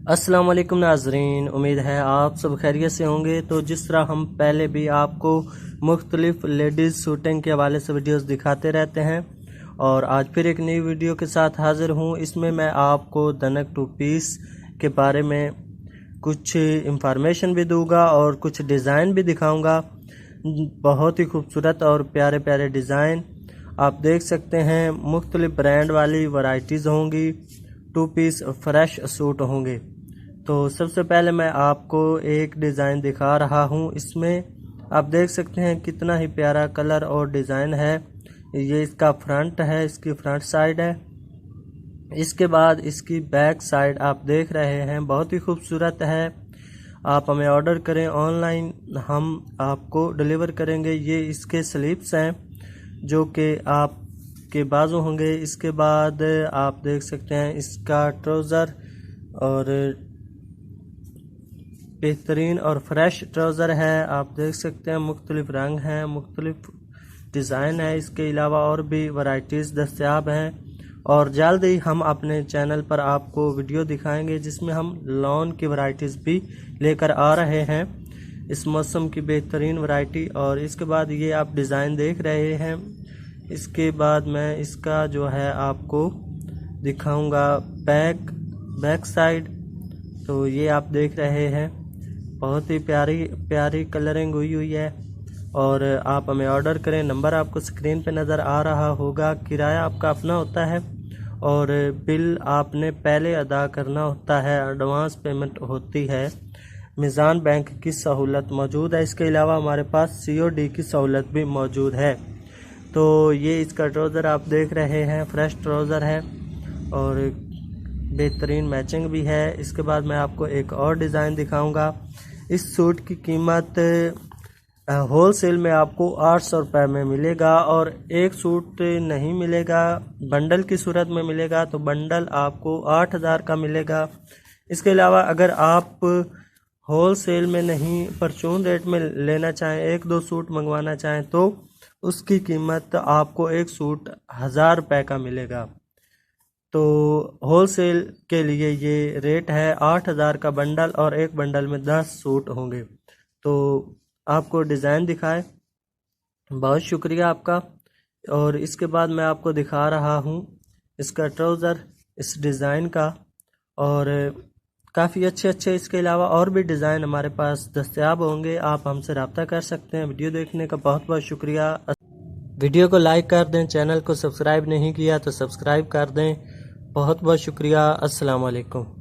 अस्सलाम वालेकुम नाजरीन, उम्मीद है आप सब खैरियत से होंगे। तो जिस तरह हम पहले भी आपको मुख्तलिफ लेडीज़ शूटिंग के हवाले से वीडियोस दिखाते रहते हैं और आज फिर एक नई वीडियो के साथ हाज़िर हूँ। इसमें मैं आपको दनक टू पीस के बारे में कुछ इंफॉर्मेशन भी दूंगा और कुछ डिज़ाइन भी दिखाऊंगा। बहुत ही खूबसूरत और प्यारे प्यारे डिज़ाइन आप देख सकते हैं। मुख्तलिफ ब्रांड वाली वैरायटीज़ होंगी, टू पीस फ्रेश सूट होंगे। तो सबसे पहले मैं आपको एक डिज़ाइन दिखा रहा हूँ। इसमें आप देख सकते हैं कितना ही प्यारा कलर और डिज़ाइन है। ये इसका फ्रंट है, इसकी फ्रंट साइड है। इसके बाद इसकी बैक साइड आप देख रहे हैं, बहुत ही खूबसूरत है। आप हमें ऑर्डर करें ऑनलाइन, हम आपको डिलीवर करेंगे। ये इसके स्लीव्स हैं जो कि आप के बाजू होंगे। इसके बाद आप देख सकते हैं इसका ट्राउज़र और बेहतरीन और फ्रेश ट्राउज़र है। आप देख सकते हैं मुख्तलिफ रंग हैं, मुख्तलिफ डिज़ाइन है। इसके अलावा और भी वैरायटीज़ दस्तयाब हैं और जल्द ही हम अपने चैनल पर आपको वीडियो दिखाएंगे जिसमें हम लॉन की वैरायटीज़ भी लेकर आ रहे हैं, इस मौसम की बेहतरीन वैरायटी। और इसके बाद ये आप डिज़ाइन देख रहे हैं। इसके बाद मैं इसका जो है आपको दिखाऊंगा बैक साइड। तो ये आप देख रहे हैं, बहुत ही प्यारी प्यारी कलरिंग हुई है। और आप हमें ऑर्डर करें, नंबर आपको स्क्रीन पे नज़र आ रहा होगा। किराया आपका अपना होता है और बिल आपने पहले अदा करना होता है, एडवांस पेमेंट होती है। मीज़ान बैंक की सहूलत मौजूद है। इसके अलावा हमारे पास COD की सहूलत भी मौजूद है। तो ये इसका ट्राउज़र आप देख रहे हैं, फ्रेश ट्राउज़र है और बेहतरीन मैचिंग भी है। इसके बाद मैं आपको एक और डिज़ाइन दिखाऊंगा। इस सूट की कीमत होल सेल में आपको 800 रुपये में मिलेगा और एक सूट नहीं मिलेगा, बंडल की सूरत में मिलेगा। तो बंडल आपको 8000 का मिलेगा। इसके अलावा अगर आप होल सेल में नहीं परचून रेट में लेना चाहें, एक दो सूट मंगवाना चाहें, तो उसकी कीमत आपको एक सूट 1000 रुपये का मिलेगा। तो होल सेल के लिए ये रेट है 8000 का बंडल और एक बंडल में 10 सूट होंगे। तो आपको डिज़ाइन दिखाए, बहुत शुक्रिया आपका। और इसके बाद मैं आपको दिखा रहा हूँ इसका ट्राउज़र इस डिज़ाइन का, और काफ़ी अच्छे इसके अलावा और भी डिज़ाइन हमारे पास दस्तयाब होंगे। आप हमसे रब्ता कर सकते हैं। वीडियो देखने का बहुत बहुत शुक्रिया। वीडियो को लाइक कर दें, चैनल को सब्सक्राइब नहीं किया तो सब्सक्राइब कर दें। बहुत बहुत शुक्रिया। अस्सलाम वालेकुम।